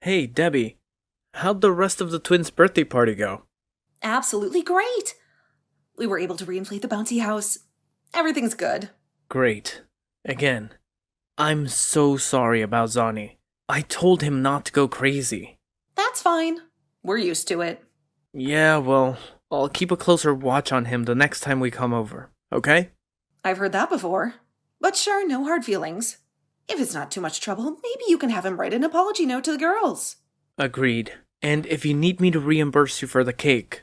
Hey, Debbie, how'd the rest of the twins' birthday party go? Absolutely great. We were able to reinflate the bouncy house. Everything's good. Great. Again, I'm so sorry about Zani. I told him not to go crazy. That's fine. We're used to it. Yeah, well, I'll keep a closer watch on him the next time we come over, okay? I've heard that before. But sure, no hard feelings. If it's not too much trouble, maybe you can have him write an apology note to the girls. Agreed. And if you need me to reimburse you for the cake,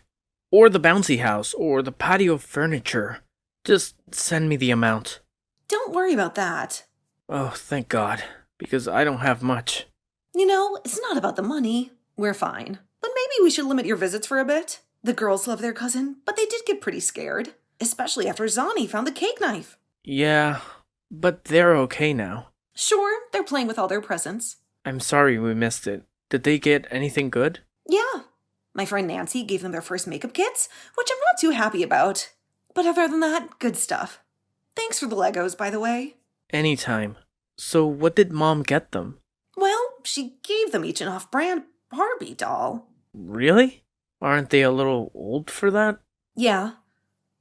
or the bouncy house, or the patio furniture, just send me the amount. Don't worry about that. Oh, thank God, because I don't have much. You know, it's not about the money. We're fine. But maybe we should limit your visits for a bit. The girls love their cousin, but they did get pretty scared. Especially after Zani found the cake knife. Yeah, but they're okay now. Sure, they're playing with all their presents. I'm sorry we missed it. Did they get anything good? Yeah. My friend Nancy gave them their first makeup kits, which I'm not too happy about. But other than that, good stuff. Thanks for the Legos, by the way. Anytime. So what did Mom get them? Well, she gave them each an off-brand Barbie doll. Really? Aren't they a little old for that? Yeah.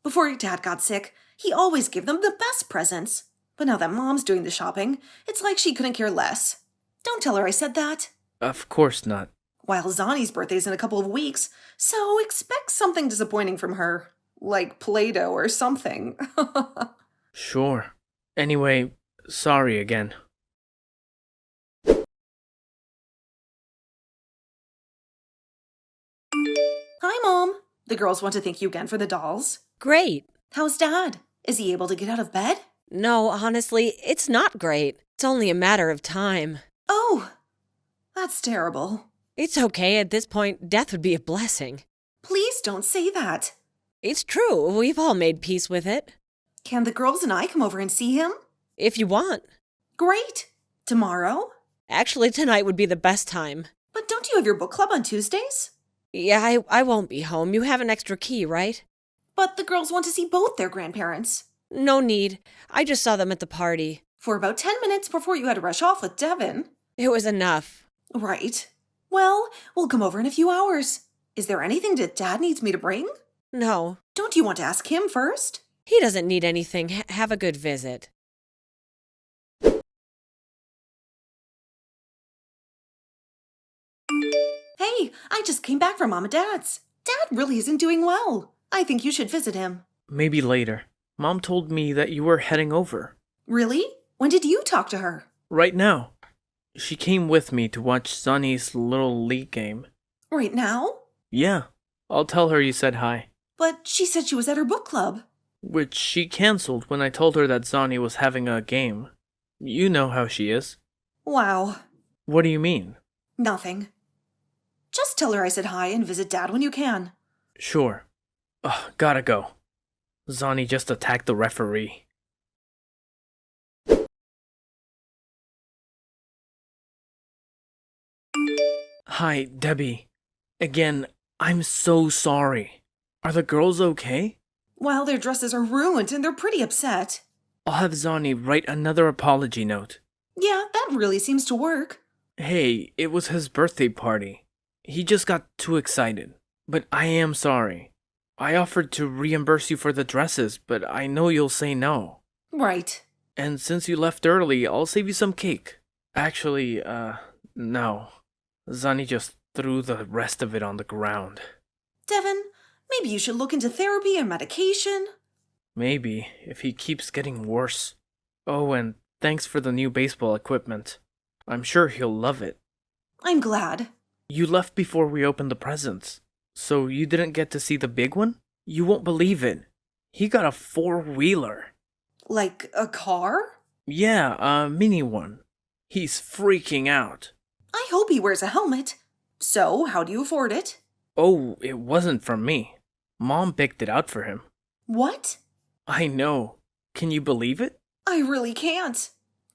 Before your dad got sick, he always gave them the best presents. But now that Mom's doing the shopping, it's like she couldn't care less. Don't tell her I said that. Of course not. While Zani's birthday's in a couple of weeks, so expect something disappointing from her. Like Play-Doh or something. Sure. Anyway, sorry again. Hi, Mom. The girls want to thank you again for the dolls. Great. How's Dad? Is he able to get out of bed? No, honestly, it's not great. It's only a matter of time. Oh, that's terrible. It's okay at this point. Death would be a blessing. Please don't say that. It's true. We've all made peace with it. Can the girls and I come over and see him? If you want. Great. Tomorrow? Actually, tonight would be the best time. But don't you have your book club on Tuesdays? Yeah, I won't be home. You have an extra key, right? But the girls want to see both their grandparents. No need. I just saw them at the party. For about 10 minutes before you had to rush off with Devin. It was enough. Right. Well, we'll come over in a few hours. Is there anything that Dad needs me to bring? No. Don't you want to ask him first? He doesn't need anything. Have a good visit. Hey, I just came back from Mom and Dad's. Dad really isn't doing well. I think you should visit him. Maybe later. Mom told me that you were heading over. Really? When did you talk to her? Right now. She came with me to watch Sonny's little league game. Right now? Yeah. I'll tell her you said hi. But she said she was at her book club. Which she canceled when I told her that Sonny was having a game. You know how she is. Wow. What do you mean? Nothing. Just tell her I said hi and visit Dad when you can. Sure. Ugh, gotta go. Zonny just attacked the referee. Hi, Debbie. Again, I'm so sorry. Are the girls okay? Well, their dresses are ruined and they're pretty upset. I'll have Zonny write another apology note. Yeah, that really seems to work. Hey, it was his birthday party. He just got too excited. But I am sorry. I offered to reimburse you for the dresses, but I know you'll say no. Right. And since you left early, I'll save you some cake. Actually, no. Zani just threw the rest of it on the ground. Devin, maybe you should look into therapy or medication. Maybe, if he keeps getting worse. Oh, and thanks for the new baseball equipment. I'm sure he'll love it. I'm glad. You left before we opened the presents. So you didn't get to see the big one? You won't believe it. He got a 4-wheeler. Like a car? Yeah, a mini one. He's freaking out. I hope he wears a helmet. So, how do you afford it? Oh, it wasn't from me. Mom picked it out for him. What? I know. Can you believe it? I really can't.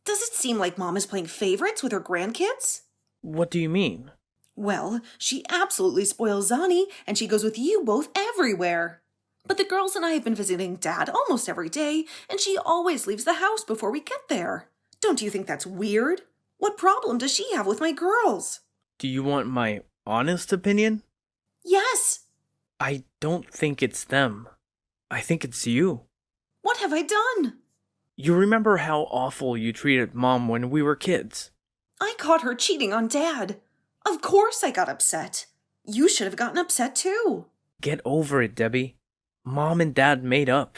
Does it seem like Mom is playing favorites with her grandkids? What do you mean? Well, she absolutely spoils Zani, and she goes with you both everywhere. But the girls and I have been visiting Dad almost every day, and she always leaves the house before we get there. Don't you think that's weird? What problem does she have with my girls? Do you want my honest opinion? Yes! I don't think it's them. I think it's you. What have I done? You remember how awful you treated Mom when we were kids? I caught her cheating on Dad. Of course I got upset. You should have gotten upset too. Get over it, Debbie. Mom and Dad made up.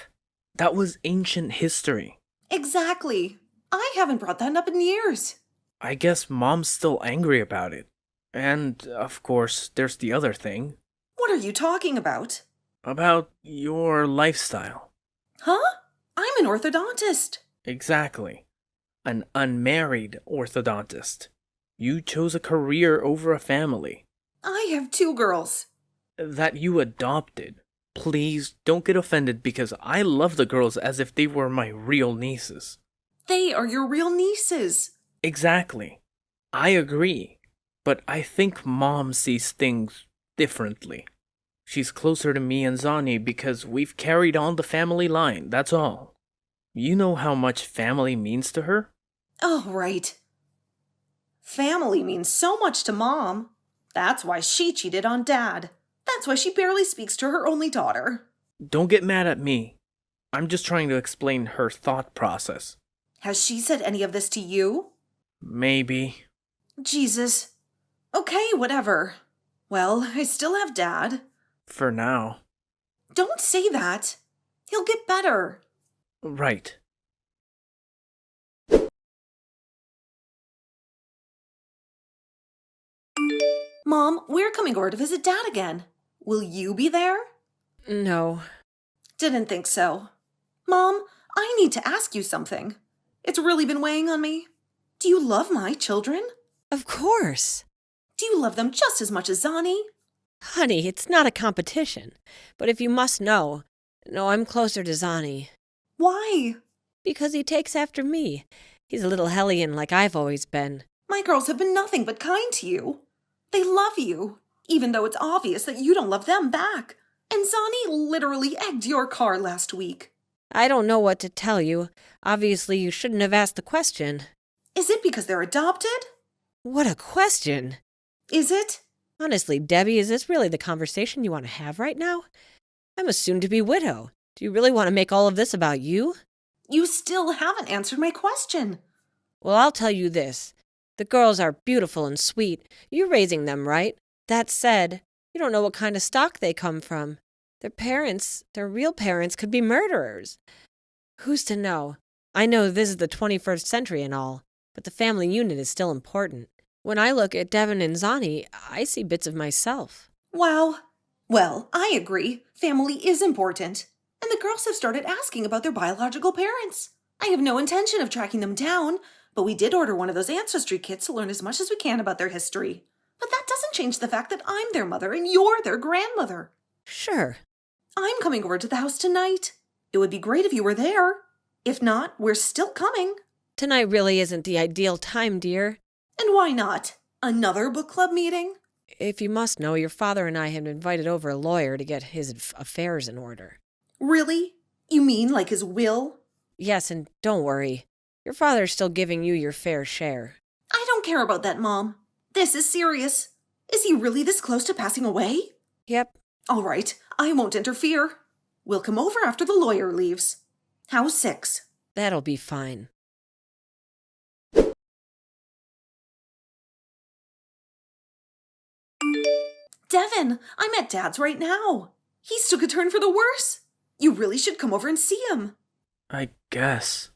That was ancient history. Exactly. I haven't brought that up in years. I guess Mom's still angry about it. And, of course, there's the other thing. What are you talking about? About your lifestyle. Huh? I'm an orthodontist. Exactly. An unmarried orthodontist. You chose a career over a family. I have 2 girls. That you adopted. Please don't get offended because I love the girls as if they were my real nieces. They are your real nieces. Exactly. I agree. But I think Mom sees things differently. She's closer to me and Zani because we've carried on the family line, that's all. You know how much family means to her? Oh, right. Family means so much to Mom. That's why she cheated on Dad. That's why she barely speaks to her only daughter. Don't get mad at me. I'm just trying to explain her thought process. Has she said any of this to you? Maybe. Jesus. Okay, whatever. Well, I still have Dad. For now. Don't say that. He'll get better. Right. Mom, we're coming over to visit Dad again. Will you be there? No. Didn't think so. Mom, I need to ask you something. It's really been weighing on me. Do you love my children? Of course. Do you love them just as much as Zani? Honey, it's not a competition. But if you must know, no, I'm closer to Zani. Why? Because he takes after me. He's a little hellion like I've always been. My girls have been nothing but kind to you. They love you, even though it's obvious that you don't love them back. And Zani literally egged your car last week. I don't know what to tell you. Obviously, you shouldn't have asked the question. Is it because they're adopted? What a question! Is it? Honestly, Debbie, is this really the conversation you want to have right now? I'm a soon-to-be widow. Do you really want to make all of this about you? You still haven't answered my question. Well, I'll tell you this. The girls are beautiful and sweet. You're raising them, right? That said, you don't know what kind of stock they come from. Their parents, their real parents, could be murderers. Who's to know? I know this is the 21st century and all, but the family unit is still important. When I look at Devin and Zani, I see bits of myself. Wow. Well, I agree. Family is important. And the girls have started asking about their biological parents. I have no intention of tracking them down, but we did order one of those ancestry kits to learn as much as we can about their history. But that doesn't change the fact that I'm their mother and you're their grandmother. Sure. I'm coming over to the house tonight. It would be great if you were there. If not, we're still coming. Tonight really isn't the ideal time, dear. And why not? Another book club meeting? If you must know, your father and I had invited over a lawyer to get his affairs in order. Really? You mean like his will? Yes, and don't worry. Your father's still giving you your fair share. I don't care about that, Mom. This is serious. Is he really this close to passing away? Yep. All right, I won't interfere. We'll come over after the lawyer leaves. How's 6? That'll be fine. Devin, I'm at Dad's right now. He's took a turn for the worse. You really should come over and see him. I guess.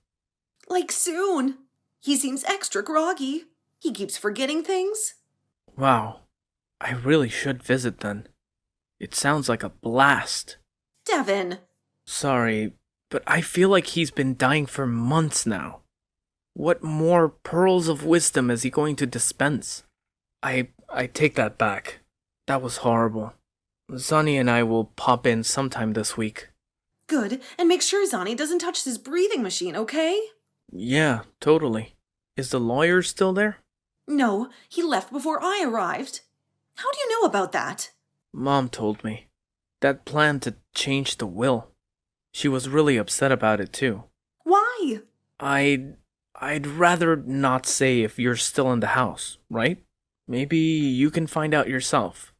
Like soon. He seems extra groggy. He keeps forgetting things. Wow. I really should visit then. It sounds like a blast. Devin. Sorry, but I feel like he's been dying for months now. What more pearls of wisdom is he going to dispense? I take that back. That was horrible. Zani and I will pop in sometime this week. Good, and make sure Zani doesn't touch his breathing machine, okay? Yeah, totally. Is the lawyer still there? No, he left before I arrived. How do you know about that? Mom told me. That plan to change the will. She was really upset about it too. Why? I'd rather not say if you're still in the house, right? Maybe you can find out yourself.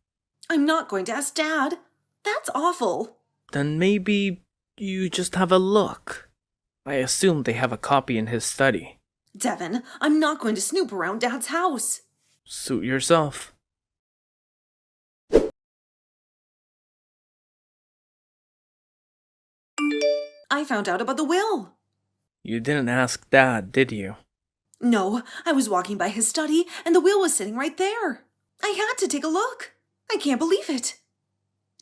I'm not going to ask Dad. That's awful. Then maybe you just have a look. I assume they have a copy in his study. Devin, I'm not going to snoop around Dad's house. Suit yourself. I found out about the will. You didn't ask Dad, did you? No, I was walking by his study and the will was sitting right there. I had to take a look. I can't believe it.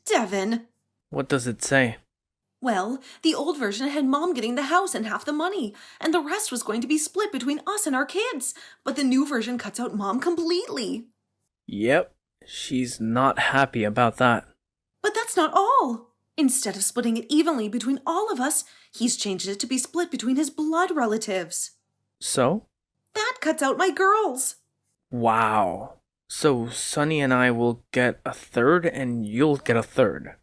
Devin. What does it say? Well, the old version had Mom getting the house and half the money, and the rest was going to be split between us and our kids. But the new version cuts out Mom completely. Yep, she's not happy about that. But that's not all. Instead of splitting it evenly between all of us, he's changed it to be split between his blood relatives. So? That cuts out my girls. Wow. So Sonny and I will get a third and you'll get a third.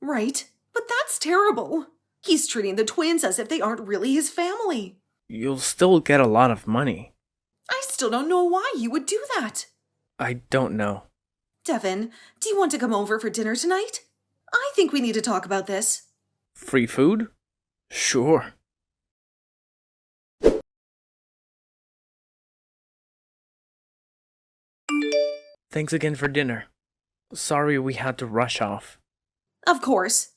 Right, but that's terrible. He's treating the twins as if they aren't really his family. You'll still get a lot of money. I still don't know why he would do that. I don't know. Devin, do you want to come over for dinner tonight? I think we need to talk about this. Free food? Sure. Thanks again for dinner. Sorry we had to rush off. Of course.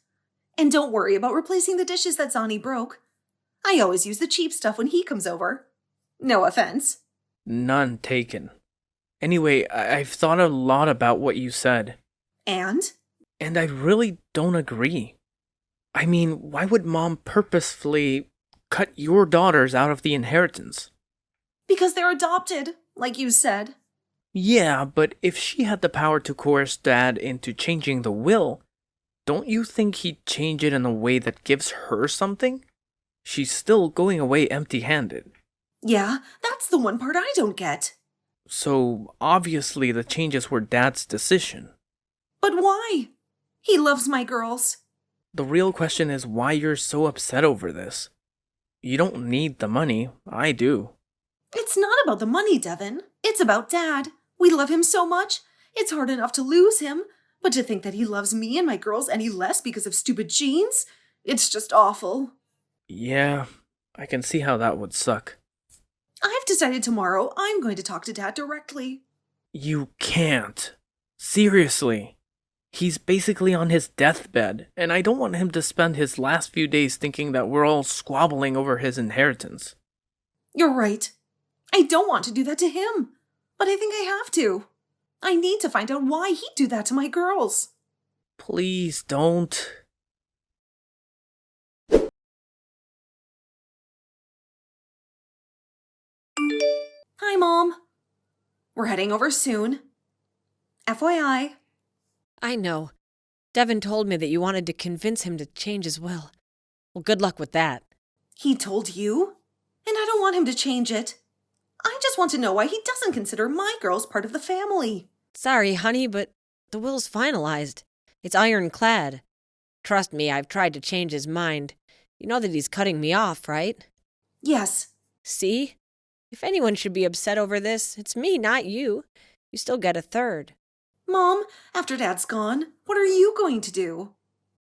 And don't worry about replacing the dishes that Zani broke. I always use the cheap stuff when he comes over. No offense. None taken. Anyway, I've thought a lot about what you said. And I really don't agree. I mean, why would Mom purposefully cut your daughters out of the inheritance? because they're adopted, like you said. Yeah, but if she had the power to coerce Dad into changing the will, don't you think he'd change it in a way that gives her something? She's still going away empty-handed. Yeah, that's the one part I don't get. So, obviously the changes were Dad's decision. But why? He loves my girls. The real question is why you're so upset over this. You don't need the money, I do. It's not about the money, Devin. It's about Dad. We love him so much. It's hard enough to lose him. But to think that he loves me and my girls any less because of stupid genes? It's just awful. Yeah, I can see how that would suck. I've decided tomorrow I'm going to talk to Dad directly. You can't. Seriously. He's basically on his deathbed, and I don't want him to spend his last few days thinking that we're all squabbling over his inheritance. You're right. I don't want to do that to him. But I think I have to. I need to find out why he'd do that to my girls. Please don't. Hi, Mom. We're heading over soon. FYI. I know. Devin told me that you wanted to convince him to change his will. Well, good luck with that. He told you? And I don't want him to change it. I just want to know why he doesn't consider my girls part of the family. Sorry, honey, but the will's finalized. It's ironclad. Trust me, I've tried to change his mind. You know that he's cutting me off, right? Yes. See? If anyone should be upset over this, it's me, not you. You still get a third. Mom, after Dad's gone, what are you going to do?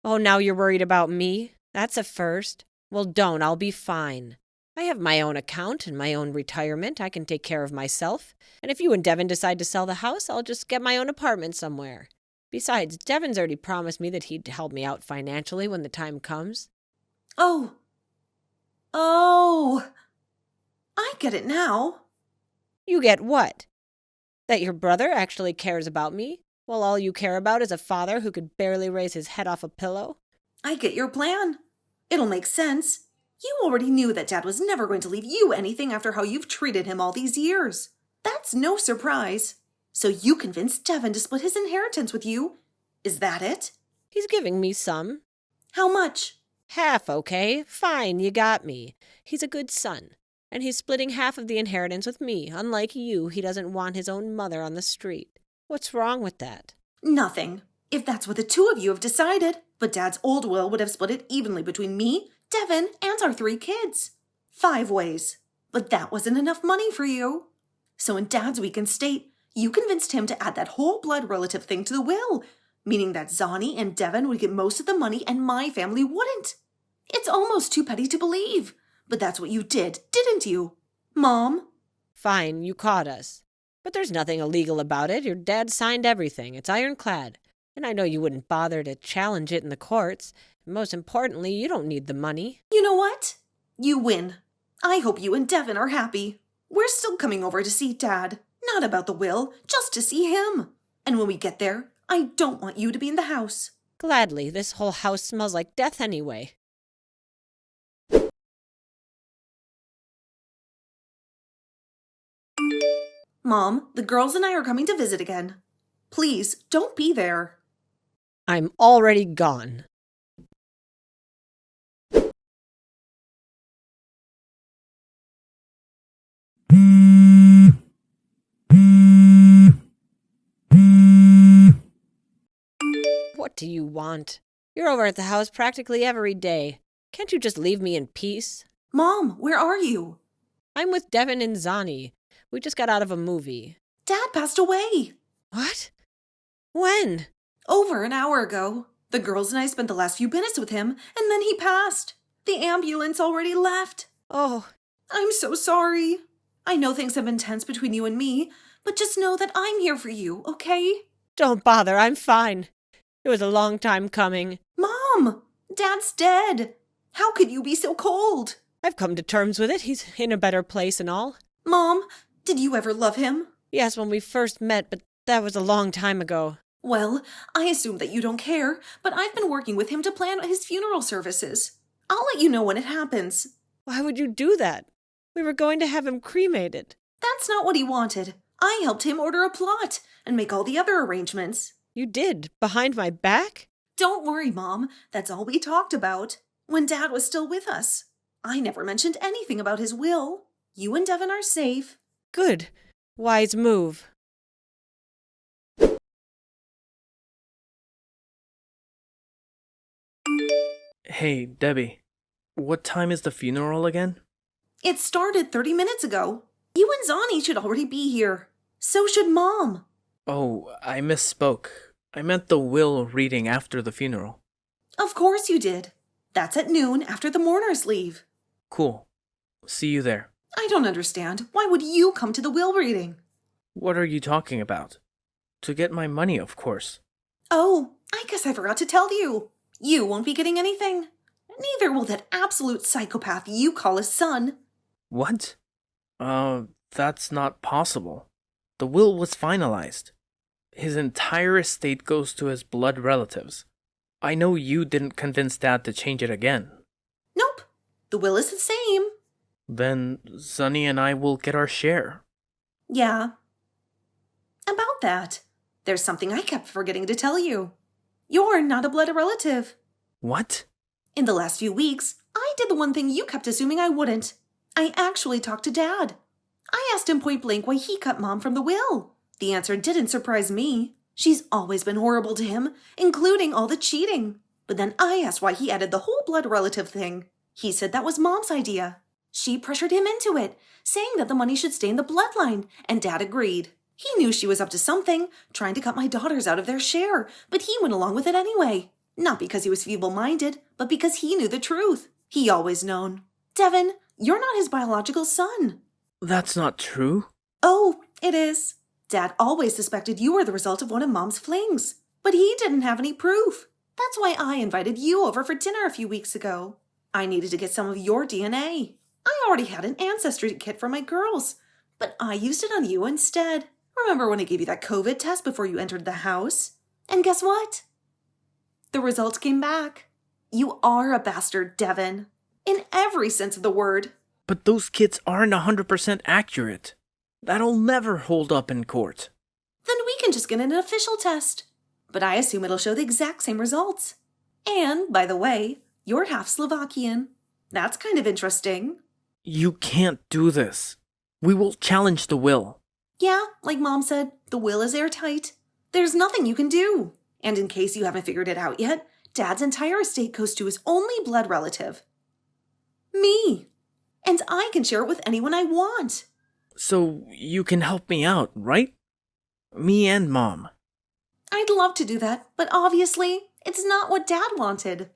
Oh, now you're worried about me? That's a first. Well, don't. I'll be fine. I have my own account and my own retirement. I can take care of myself. And if you and Devin decide to sell the house, I'll just get my own apartment somewhere. Besides, Devin's already promised me that he'd help me out financially when the time comes. Oh, I get it now. You get what? That your brother actually cares about me, while all you care about is a father who could barely raise his head off a pillow? I get your plan. It'll make sense. You already knew that Dad was never going to leave you anything after how you've treated him all these years. That's no surprise. So you convinced Devin to split his inheritance with you. Is that it? He's giving me some. How much? Half, okay? Fine, you got me. He's a good son. And he's splitting half of the inheritance with me. Unlike you, he doesn't want his own mother on the street. What's wrong with that? Nothing. If that's what the two of you have decided. But Dad's old will would have split it evenly between me, Devin, and our 3 kids. 5 ways. But that wasn't enough money for you. So in Dad's weekend state, You convinced him to add that whole blood relative thing to the will, meaning that Zani and Devin would get most of the money and my family wouldn't. It's almost too petty to believe, but that's what you did, didn't you? Mom? Fine, you caught us. But there's nothing illegal about it. Your dad signed everything. It's ironclad. And I know you wouldn't bother to challenge it in the courts. And most importantly, you don't need the money. You know what? You win. I hope you and Devin are happy. We're still coming over to see Dad. Not about the will, just to see him. And when we get there, I don't want you to be in the house. Gladly. This whole house smells like death anyway. Mom, the girls and I are coming to visit again. Please, don't be there. I'm already gone. What do you want? You're over at the house practically every day. Can't you just leave me in peace? Mom, where are you? I'm with Devin and Zani. We just got out of a movie. Dad passed away. What? When? Over an hour ago. The girls and I spent the last few minutes with him, and then he passed. The ambulance already left. Oh, I'm so sorry. I know things have been tense between you and me, but just know that I'm here for you, okay? don't bother. I'm fine. It was a long time coming. Mom! Dad's dead. How could you be so cold? I've come to terms with it. He's in a better place and all. Mom, did you ever love him? Yes, when we first met, but that was a long time ago. Well, I assume that you don't care, but I've been working with him to plan his funeral services. I'll let you know when it happens. Why would you do that? We were going to have him cremated. That's not what he wanted. I helped him order a plot and make all the other arrangements. You did? Behind my back? Don't worry, Mom. That's all we talked about. When Dad was still with us. I never mentioned anything about his will. You and Devin are safe. Good. Wise move. Hey, Debbie. What time is the funeral again? It started 30 minutes ago. You and Zani should already be here. So should Mom. Oh, I misspoke. I meant the will reading after the funeral. Of course you did. That's at noon after the mourners leave. Cool. See you there. I don't understand. Why would you come to the will reading? What are you talking about? To get my money, of course. Oh, I guess I forgot to tell you. You won't be getting anything. Neither will that absolute psychopath you call his son. What? That's not possible. The will was finalized. His entire estate goes to his blood relatives. I know you didn't convince Dad to change it again. Nope. The will is the same. Then Sunny and I will get our share. Yeah. About that, there's something I kept forgetting to tell you. You're not a blood relative. What? In the last few weeks, I did the one thing you kept assuming I wouldn't. I actually talked to Dad. I asked him point blank why he cut Mom from the will. The answer didn't surprise me. She's always been horrible to him, including all the cheating. But then I asked why he added the whole blood relative thing. He said that was Mom's idea. She pressured him into it, saying that the money should stay in the bloodline, and Dad agreed. He knew she was up to something, trying to cut my daughters out of their share, but he went along with it anyway. Not because he was feeble-minded, but because he knew the truth. He always known. Devin, you're not his biological son. That's not true. Oh, it is. Dad always suspected you were the result of one of Mom's flings, but he didn't have any proof. That's why I invited you over for dinner a few weeks ago. I needed to get some of your DNA. I already had an ancestry kit for my girls, but I used it on you instead. Remember when I gave you that COVID test before you entered the house? And guess what? The results came back. You are a bastard, Devin. In every sense of the word. But those kits aren't 100% accurate. That'll never hold up in court. Then we can just get an official test. But I assume it'll show the exact same results. And, by the way, you're half Slovakian. That's kind of interesting. You can't do this. We will challenge the will. Yeah, like Mom said, the will is airtight. There's nothing you can do. And in case you haven't figured it out yet, Dad's entire estate goes to his only blood relative. Me. And I can share it with anyone I want. So you can help me out, right? Me and Mom. I'd love to do that, but obviously, it's not what Dad wanted.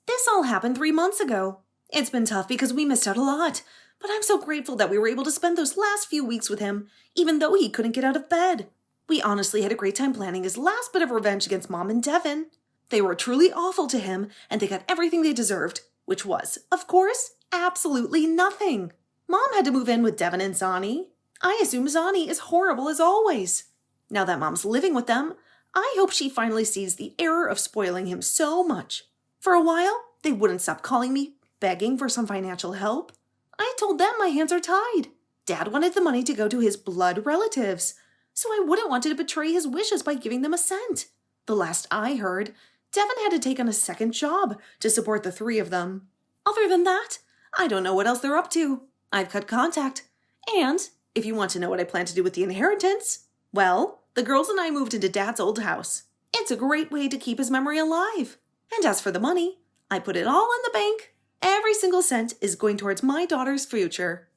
This all happened 3 months ago. It's been tough because we missed out a lot, but I'm so grateful that we were able to spend those last few weeks with him, even though he couldn't get out of bed. We honestly had a great time planning his last bit of revenge against Mom and Devin. They were truly awful to him, and they got everything they deserved, which was, of course, absolutely nothing. Mom had to move in with Devin and Zani. I assume Zani is horrible as always. Now that Mom's living with them, I hope she finally sees the error of spoiling him so much. For a while, they wouldn't stop calling me, begging for some financial help. I told them my hands are tied. Dad wanted the money to go to his blood relatives, so I wouldn't want to betray his wishes by giving them a cent. The last I heard, Devin had to take on a second job to support the three of them. Other than that, I don't know what else they're up to. I've cut contact. And if you want to know what I plan to do with the inheritance, well, the girls and I moved into Dad's old house. It's a great way to keep his memory alive. And as for the money, I put it all in the bank. Every single cent is going towards my daughter's future.